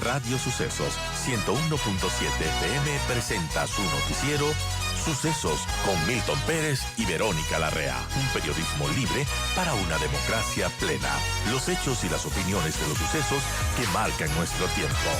Radio Sucesos 101.7 FM presenta su noticiero Sucesos con Milton Pérez y Verónica Larrea. Un periodismo libre para una democracia plena. Los hechos y las opiniones de los sucesos que marcan nuestro tiempo.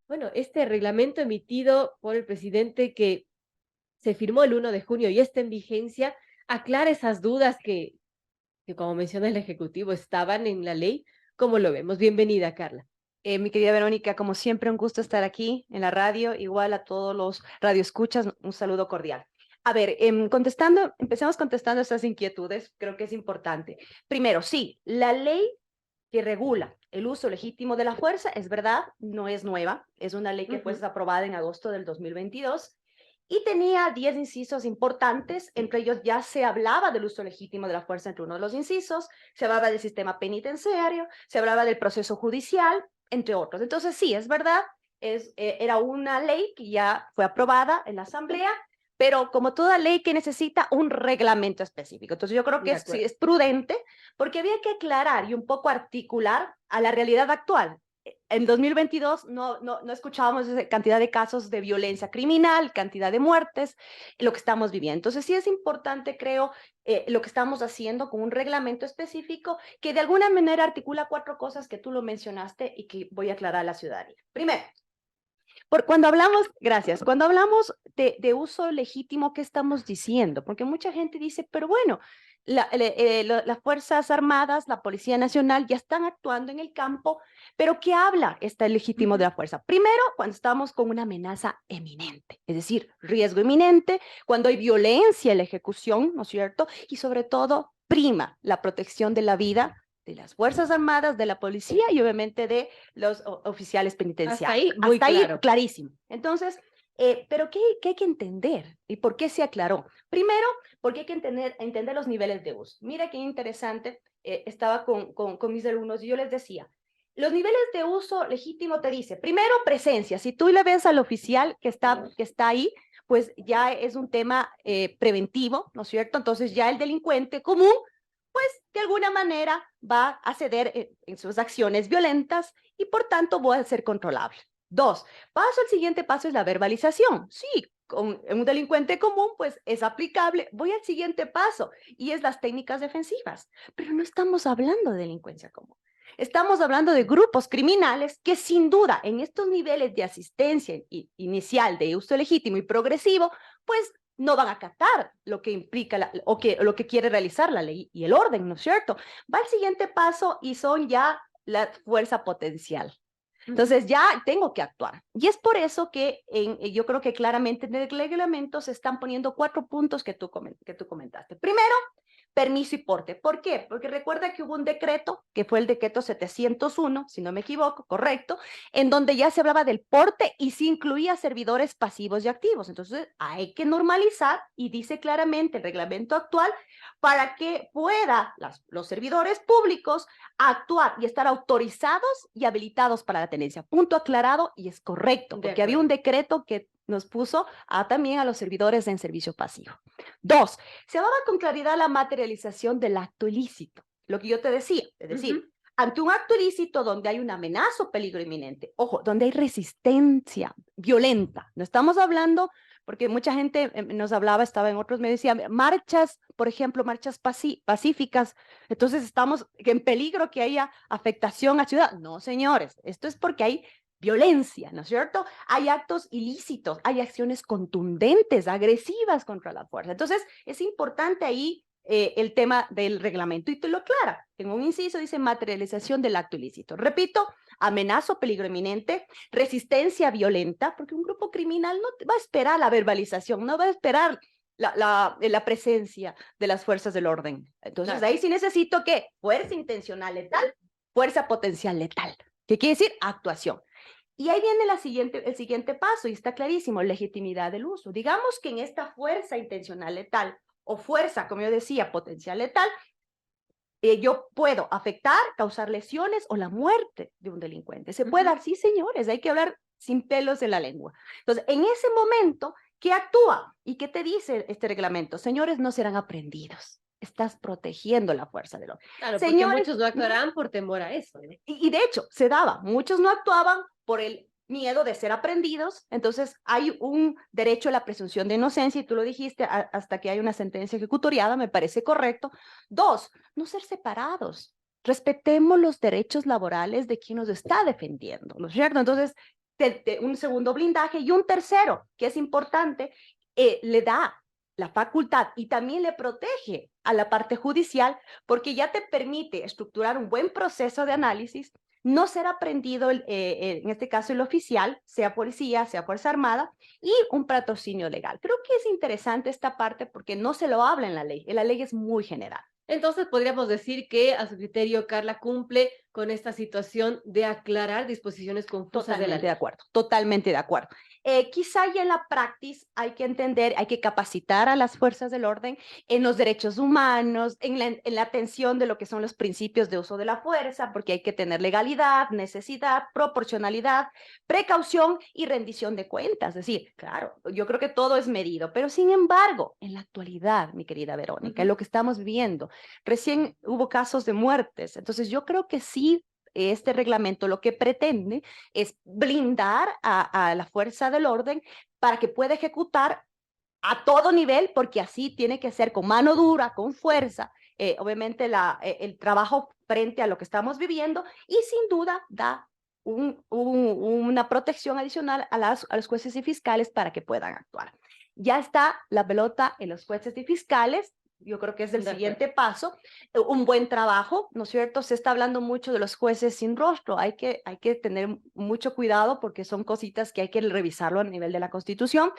Bueno, este reglamento emitido por el presidente que se firmó el 1 de junio y está en vigencia, aclara esas dudas que como menciona el Ejecutivo, estaban en la ley. ¿Cómo lo vemos? Bienvenida, Carla. Mi querida Verónica, como siempre, un gusto estar aquí en la radio, igual a todos los radioescuchas, un saludo cordial. A ver, empecemos contestando estas inquietudes, creo que es importante. Primero, sí, la ley que regula el uso legítimo de la fuerza, es verdad, no es nueva, es una ley que fue aprobada en agosto del 2022 y tenía 10 incisos importantes, entre ellos ya se hablaba del uso legítimo de la fuerza entre uno de los incisos, se hablaba del sistema penitenciario, se hablaba del proceso judicial, entre otros. Entonces sí, es verdad, era una ley que ya fue aprobada en la Asamblea, pero como toda ley que necesita un reglamento específico. Entonces yo creo que sí, es prudente porque había que aclarar y un poco articular a la realidad actual. En 2022 no escuchábamos esa cantidad de casos de violencia criminal, cantidad de muertes, lo que estamos viviendo. Entonces sí es importante, creo, lo que estamos haciendo con un reglamento específico que de alguna manera articula 4 cosas que tú lo mencionaste y que voy a aclarar a la ciudadanía. Primero, cuando hablamos de uso legítimo, ¿qué estamos diciendo? Porque mucha gente dice, pero bueno, las Fuerzas Armadas, la Policía Nacional ya están actuando en el campo, pero ¿qué habla este legítimo de la fuerza? Primero, cuando estamos con una amenaza eminente, es decir, riesgo inminente, cuando hay violencia en la ejecución, ¿no es cierto? Y sobre todo, prima la protección de la vida de las Fuerzas Armadas, de la policía y obviamente de los oficiales penitenciarios. Hasta ahí, claro. Clarísimo. Entonces, pero ¿qué hay que entender? ¿Y por qué se aclaró? Primero, porque hay que entender los niveles de uso. Mira qué interesante, estaba con mis alumnos y yo les decía, los niveles de uso legítimo te dice, primero, presencia. Si tú le ves al oficial que está ahí, pues ya es un tema preventivo, ¿no es cierto? Entonces ya el delincuente común pues de alguna manera va a ceder en sus acciones violentas y por tanto va a ser controlable. 2, el siguiente paso es la verbalización. Sí, con un delincuente común pues es aplicable. Voy al siguiente paso y es las técnicas defensivas, pero no estamos hablando de delincuencia común. Estamos hablando de grupos criminales que sin duda en estos niveles de asistencia inicial de uso legítimo y progresivo, pues no van a acatar lo que implica lo que quiere realizar la ley y el orden, ¿no es cierto? Va al siguiente paso y son ya la fuerza potencial. Entonces ya tengo que actuar. Y es por eso que yo creo que claramente en el reglamento se están poniendo 4 puntos que tú comentaste. Primero, permiso y porte. ¿Por qué? Porque recuerda que hubo un decreto, que fue el decreto 701, si no me equivoco, correcto, en donde ya se hablaba del porte y se incluía servidores pasivos y activos. Entonces hay que normalizar y dice claramente el reglamento actual para que pueda los servidores públicos actuar y estar autorizados y habilitados para la tenencia. Punto aclarado y es correcto, porque había un decreto que nos puso también a los servidores en servicio pasivo. 2, se hablaba con claridad la materialización del acto ilícito, lo que yo te decía, es decir, ante un acto ilícito donde hay una amenaza o peligro inminente, ojo, donde hay resistencia violenta, no estamos hablando, porque mucha gente nos hablaba, estaba en otros medios, decía, marchas, por ejemplo, marchas pacíficas, entonces estamos en peligro que haya afectación a ciudad. No, señores, esto es porque hay violencia, ¿no es cierto? Hay actos ilícitos, hay acciones contundentes, agresivas contra la fuerza. Entonces, es importante ahí el tema del reglamento y te lo aclara. En un inciso dice materialización del acto ilícito. Repito, amenaza o peligro inminente, resistencia violenta, porque un grupo criminal no va a esperar la verbalización, no va a esperar la presencia de las fuerzas del orden. Entonces, claro, ahí sí necesito ¿qué? Fuerza intencional letal, fuerza potencial letal. ¿Qué quiere decir? Actuación. Y ahí viene el siguiente paso, y está clarísimo, legitimidad del uso. Digamos que en esta fuerza intencional letal, o fuerza, como yo decía, potencial letal, yo puedo afectar, causar lesiones o la muerte de un delincuente. Se puede dar, sí, señores, hay que hablar sin pelos en la lengua. Entonces, en ese momento, ¿qué actúa? ¿Y qué te dice este reglamento? Señores, no serán aprehendidos. estás protegiendo la fuerza del orden. Claro, porque Señores, muchos no actuarán por temor a eso, ¿no? y de hecho se daba, muchos no actuaban por el miedo de ser aprendidos, entonces hay un derecho a la presunción de inocencia, y tú lo dijiste, hasta que hay una sentencia ejecutoriada, me parece correcto. Dos, no ser separados. Respetemos los derechos laborales de quien nos está defendiendo, ¿no es cierto? Entonces, un segundo blindaje, y un tercero, que es importante, le da la facultad y también le protege a la parte judicial, porque ya te permite estructurar un buen proceso de análisis, no ser aprendido, en este caso el oficial, sea policía, sea Fuerza Armada, y un patrocinio legal. Creo que es interesante esta parte porque no se lo habla en la ley es muy general. Entonces podríamos decir que a su criterio Carla cumple con esta situación de aclarar disposiciones confusas de la Totalmente de ley. acuerdo, totalmente de acuerdo. Quizá ya en la práctica hay que entender, hay que capacitar a las fuerzas del orden en los derechos humanos, en la atención de lo que son los principios de uso de la fuerza, porque hay que tener legalidad, necesidad, proporcionalidad, precaución y rendición de cuentas. Es decir, claro, yo creo que todo es medido, pero sin embargo, en la actualidad, mi querida Verónica, en lo que estamos viviendo, recién hubo casos de muertes, entonces yo creo que sí, este reglamento lo que pretende es blindar a la fuerza del orden para que pueda ejecutar a todo nivel, porque así tiene que ser con mano dura, con fuerza, obviamente el trabajo frente a lo que estamos viviendo, y sin duda da una protección adicional a los jueces y fiscales para que puedan actuar. Ya está la pelota en los jueces y fiscales. Yo creo que es el siguiente paso, un buen trabajo, ¿no es cierto? Se está hablando mucho de los jueces sin rostro, hay que tener mucho cuidado porque son cositas que hay que revisarlo a nivel de la Constitución.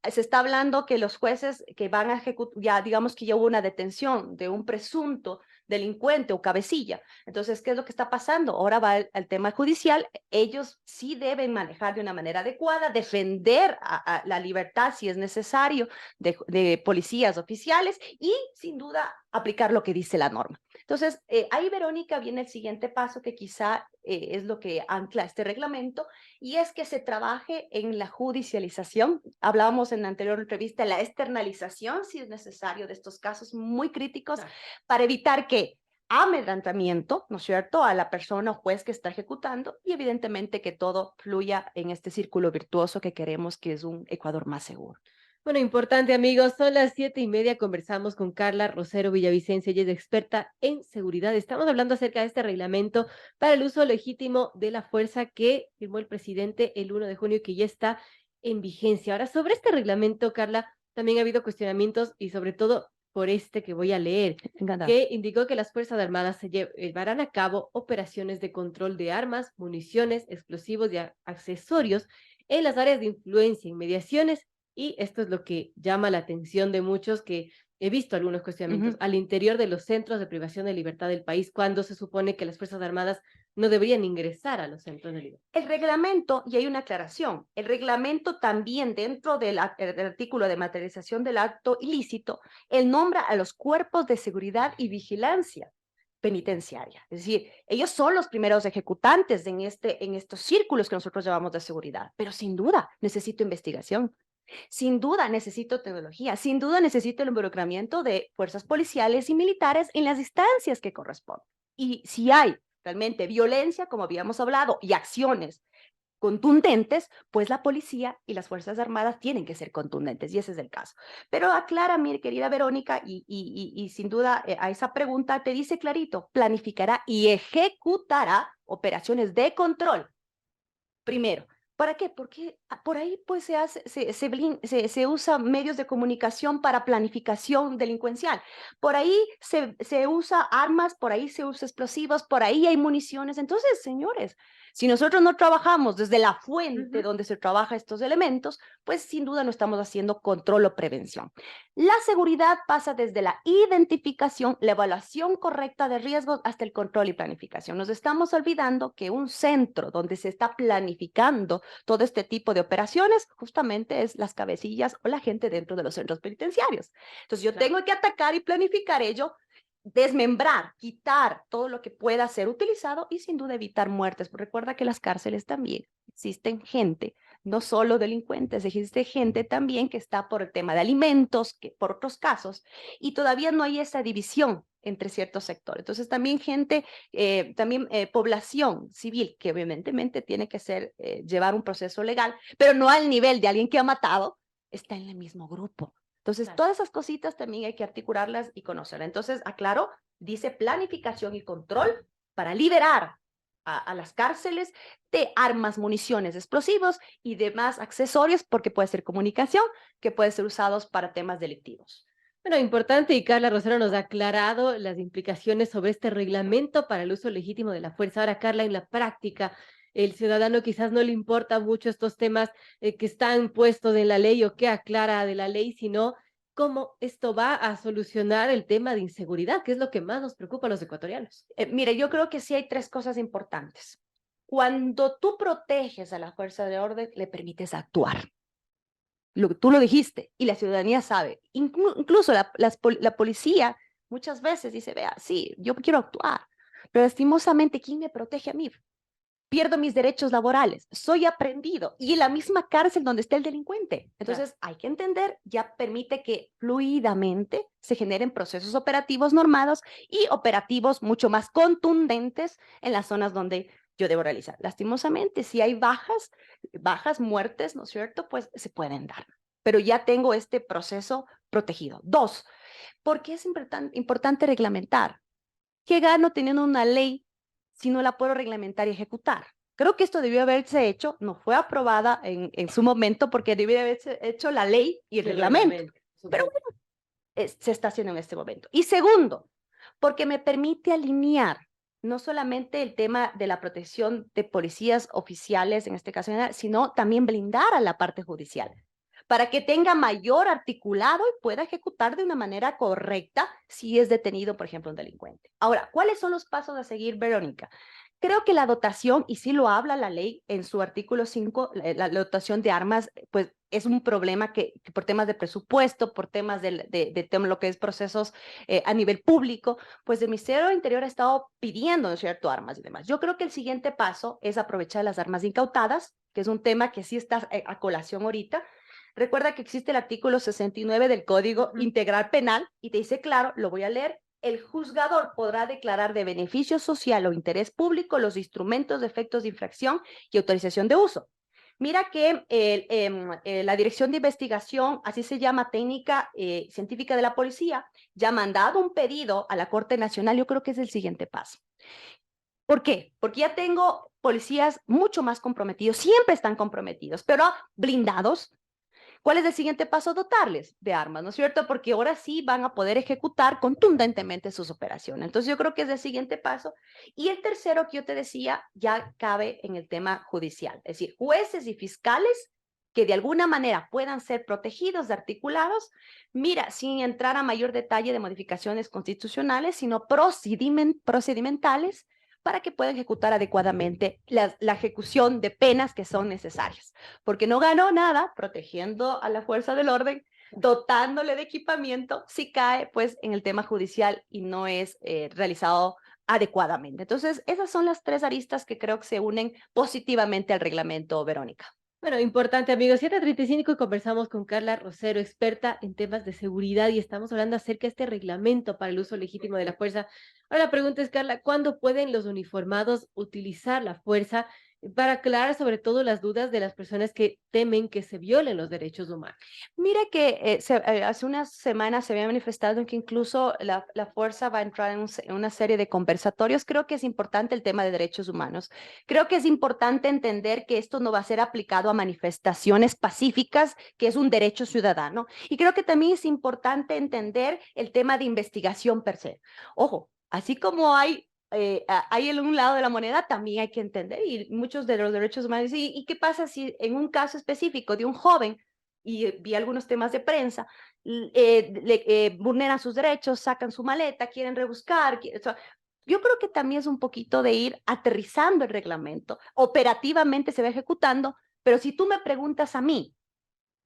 Se está hablando que los jueces que van a ejecutar, ya digamos que ya hubo una detención de un presunto delincuente o cabecilla. Entonces, ¿qué es lo que está pasando? Ahora va el tema judicial. Ellos sí deben manejar de una manera adecuada, defender a la libertad si es necesario de policías oficiales y sin duda aplicar lo que dice la norma. Entonces, ahí, Verónica, viene el siguiente paso que quizá es lo que ancla este reglamento, y es que se trabaje en la judicialización. Hablábamos en la anterior entrevista de la externalización, si es necesario, de estos casos muy críticos, para evitar que amedrentamiento, ¿no es cierto?, a la persona o juez que está ejecutando, y evidentemente que todo fluya en este círculo virtuoso que queremos, que es un Ecuador más seguro. Bueno, importante, amigos, son las 7:30, conversamos con Carla Rosero Villavicencio, ella es experta en seguridad. Estamos hablando acerca de este reglamento para el uso legítimo de la fuerza que firmó el presidente el 1 de junio y que ya está en vigencia. Ahora, sobre este reglamento, Carla, también ha habido cuestionamientos y sobre todo por este que voy a leer, que indicó que las Fuerzas Armadas se llevarán a cabo operaciones de control de armas, municiones, explosivos y accesorios en las áreas de influencia, inmediaciones, y esto es lo que llama la atención de muchos, que he visto algunos cuestionamientos al interior de los centros de privación de libertad del país, cuando se supone que las Fuerzas Armadas no deberían ingresar a los centros de libertad. El reglamento, y hay una aclaración, el reglamento también dentro del artículo de materialización del acto ilícito, él nombra a los cuerpos de seguridad y vigilancia penitenciaria. Es decir, ellos son los primeros ejecutantes en estos círculos que nosotros llamamos de seguridad, pero sin duda necesito investigación. Sin duda necesito tecnología, sin duda necesito el involucramiento de fuerzas policiales y militares en las instancias que corresponden. Y si hay realmente violencia, como habíamos hablado, y acciones contundentes, pues la policía y las Fuerzas Armadas tienen que ser contundentes, y ese es el caso. Pero aclara, mi querida Verónica, y sin duda a esa pregunta te dice clarito, planificará y ejecutará operaciones de control. Primero, ¿para qué? Porque por ahí pues se usa medios de comunicación para planificación delincuencial. Por ahí se usa armas, por ahí se usa explosivos, por ahí hay municiones. Entonces, señores, si nosotros no trabajamos desde la fuente donde se trabaja estos elementos, pues sin duda no estamos haciendo control o prevención. La seguridad pasa desde la identificación, la evaluación correcta de riesgos hasta el control y planificación. Nos estamos olvidando que un centro donde se está planificando todo este tipo de operaciones justamente es las cabecillas o la gente dentro de los centros penitenciarios. Entonces yo tengo que atacar y planificar ello, desmembrar, quitar todo lo que pueda ser utilizado y sin duda evitar muertes. Recuerda que las cárceles también existen gente, no solo delincuentes, existe gente también que está por el tema de alimentos, que por otros casos, y todavía no hay esa división entre ciertos sectores. Entonces también gente, población civil, que evidentemente tiene que llevar un proceso legal, pero no al nivel de alguien que ha matado, está en el mismo grupo. Entonces, todas esas cositas también hay que articularlas y conocer. Entonces, aclaro, dice planificación y control para liberar a las cárceles de armas, municiones, explosivos y demás accesorios, porque puede ser comunicación, que puede ser usados para temas delictivos. Bueno, importante, y Carla Rosero nos ha aclarado las implicaciones sobre este reglamento para el uso legítimo de la fuerza. Ahora, Carla, en la práctica, el ciudadano quizás no le importa mucho estos temas que están puestos en la ley o que aclara de la ley, sino cómo esto va a solucionar el tema de inseguridad, que es lo que más nos preocupa a los ecuatorianos. Mire, yo creo que sí hay tres cosas importantes. Cuando tú proteges a la fuerza de orden, le permites actuar. Tú lo dijiste y la ciudadanía sabe. Incluso la policía muchas veces dice, vea, sí, yo quiero actuar, pero lastimosamente, ¿quién me protege a mí? Pierdo mis derechos laborales, soy aprendido y en la misma cárcel donde está el delincuente. Entonces, hay que entender, ya permite que fluidamente se generen procesos operativos normados y operativos mucho más contundentes en las zonas donde yo debo realizar. Lastimosamente, si hay bajas, muertes, ¿no es cierto? Pues se pueden dar, pero ya tengo este proceso protegido. Dos, ¿por qué es importante reglamentar? ¿Qué gano teniendo una ley si no la puedo reglamentar y ejecutar? Creo que esto debió haberse hecho, no fue aprobada en su momento porque debió haberse hecho la ley y el reglamento. Pero bueno, se está haciendo en este momento. Y segundo, porque me permite alinear no solamente el tema de la protección de policías oficiales, en este caso, sino también blindar a la parte judicial, para que tenga mayor articulado y pueda ejecutar de una manera correcta si es detenido, por ejemplo, un delincuente. Ahora, ¿cuáles son los pasos a seguir, Verónica? Creo que la dotación, y sí lo habla la ley en su artículo 5, la dotación de armas, pues es un problema que por temas de presupuesto, por temas de lo que es procesos a nivel público, pues el Ministerio del Interior ha estado pidiendo, ¿no es cierto?, armas y demás. Yo creo que el siguiente paso es aprovechar las armas incautadas, que es un tema que sí está a colación ahorita. Recuerda que existe el artículo 69 del Código Integral Penal y te dice claro, lo voy a leer, el juzgador podrá declarar de beneficio social o interés público los instrumentos de efectos de infracción y autorización de uso. Mira que la Dirección de Investigación, así se llama, técnica científica de la policía, ya ha mandado un pedido a la Corte Nacional. Yo creo que es el siguiente paso. ¿Por qué? Porque ya tengo policías mucho más comprometidos, siempre están comprometidos, pero blindados. ¿Cuál es el siguiente paso? Dotarles de armas, ¿no es cierto? Porque ahora sí van a poder ejecutar contundentemente sus operaciones. Entonces yo creo que es el siguiente paso. Y el tercero que yo te decía ya cabe en el tema judicial, es decir, jueces y fiscales que de alguna manera puedan ser protegidos, articulados, mira, sin entrar a mayor detalle de modificaciones constitucionales, sino procedimentales, para que puedan ejecutar adecuadamente la ejecución de penas que son necesarias. Porque no ganó nada protegiendo a la fuerza del orden, dotándole de equipamiento, si cae pues en el tema judicial y no es realizado adecuadamente. Entonces, esas son las tres aristas que creo que se unen positivamente al reglamento, Verónica. Bueno, importante, amigos. 7:35 y conversamos con Carla Rosero, experta en temas de seguridad, y estamos hablando acerca de este reglamento para el uso legítimo de la fuerza. Ahora la pregunta es, Carla, ¿cuándo pueden los uniformados utilizar la fuerza para aclarar sobre todo las dudas de las personas que temen que se violen los derechos humanos? Mira que hace unas semanas se había manifestado en que incluso la fuerza va a entrar en una serie de conversatorios. Creo que es importante el tema de derechos humanos. Creo que es importante entender que esto no va a ser aplicado a manifestaciones pacíficas, que es un derecho ciudadano. Y creo que también es importante entender el tema de investigación per se. Ojo, así como hay en un lado de la moneda, también hay que entender, y muchos de los derechos humanos, ¿y qué pasa si en un caso específico de un joven, y vi algunos temas de prensa, vulneran sus derechos, sacan su maleta, quieren rebuscar? Yo creo que también es un poquito de ir aterrizando el reglamento, operativamente se va ejecutando, pero si tú me preguntas a mí,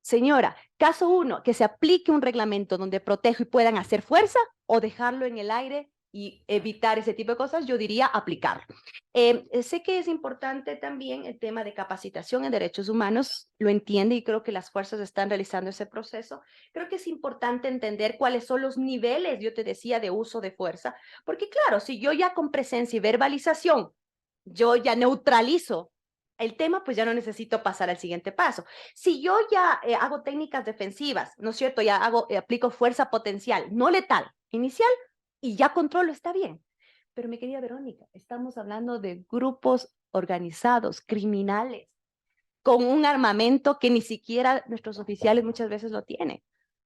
señora, caso 1, que se aplique un reglamento donde protejo y puedan hacer fuerza, o dejarlo en el aire y evitar ese tipo de cosas, yo diría aplicarlo. Sé que es importante también el tema de capacitación en derechos humanos, lo entiende y creo que las fuerzas están realizando ese proceso. Creo que es importante entender cuáles son los niveles, yo te decía, de uso de fuerza, porque claro, si yo ya con presencia y verbalización, yo ya neutralizo el tema, pues ya no necesito pasar al siguiente paso. Si yo ya hago técnicas defensivas, ¿no es cierto? Ya aplico fuerza potencial, no letal, inicial, y ya controlo, está bien. Pero mi querida Verónica, estamos hablando de grupos organizados, criminales, con un armamento que ni siquiera nuestros oficiales muchas veces lo tienen.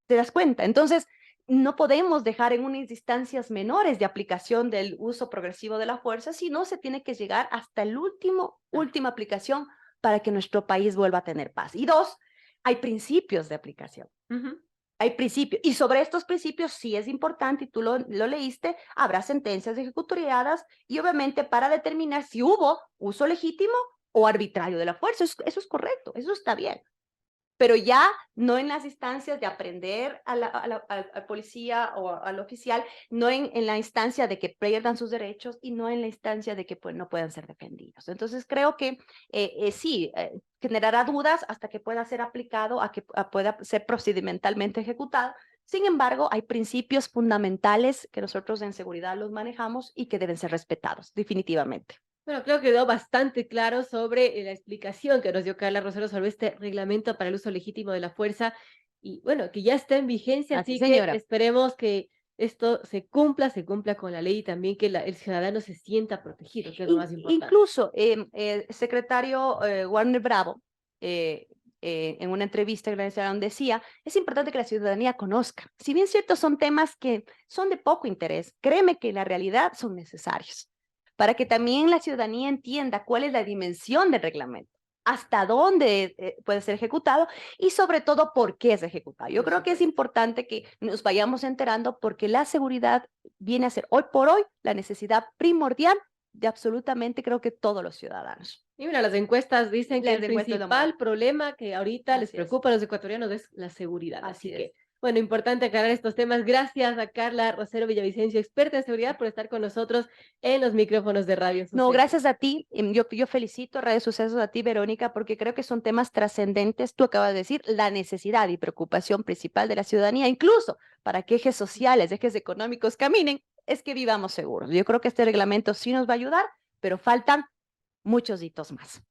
¿Te das cuenta? Entonces, no podemos dejar en unas instancias menores de aplicación del uso progresivo de la fuerza, sino se tiene que llegar hasta el última aplicación para que nuestro país vuelva a tener paz. Y dos, hay principios de aplicación. Hay principios, y sobre estos principios sí es importante, y tú lo leíste, habrá sentencias ejecutoriadas, y obviamente para determinar si hubo uso legítimo o arbitrario de la fuerza. Eso es correcto, eso está bien. Pero ya no en las instancias de aprender al policía o al oficial, no en la instancia de que pierdan sus derechos y no en la instancia de que pues, no puedan ser defendidos. Entonces creo que sí, generará dudas hasta que pueda ser aplicado, a que pueda ser procedimentalmente ejecutado. Sin embargo, hay principios fundamentales que nosotros en seguridad los manejamos y que deben ser respetados, definitivamente. Bueno, creo que quedó bastante claro sobre la explicación que nos dio Carla Rosero sobre este reglamento para el uso legítimo de la fuerza y bueno, que ya está en vigencia, así que señora. esperemos que esto se cumpla con la ley y también que el ciudadano se sienta protegido, que es lo más importante. Incluso el secretario Warner Bravo, en una entrevista que le hicieron, decía, es importante que la ciudadanía conozca. Si bien ciertos son temas que son de poco interés, créeme que en la realidad son necesarios, para que también la ciudadanía entienda cuál es la dimensión del reglamento, hasta dónde puede ser ejecutado y sobre todo por qué es ejecutado. Yo creo que es importante que nos vayamos enterando porque la seguridad viene a ser hoy por hoy la necesidad primordial de absolutamente creo que todos los ciudadanos. Y mira, las encuestas dicen que Las el encuestas lo principal mueven. problema que ahorita les Así es. preocupa a los ecuatorianos es la seguridad. Así Así que, es. bueno, importante aclarar estos temas. Gracias a Carla Rosero Villavicencio, experta en seguridad, por estar con nosotros en los micrófonos de Radio Sucesos. No, gracias a ti. Yo felicito a Radio Sucesos, a ti, Verónica, porque creo que son temas trascendentes. Tú acabas de decir la necesidad y preocupación principal de la ciudadanía, incluso para que ejes sociales, ejes económicos caminen, es que vivamos seguros. Yo creo que este reglamento sí nos va a ayudar, pero faltan muchos hitos más.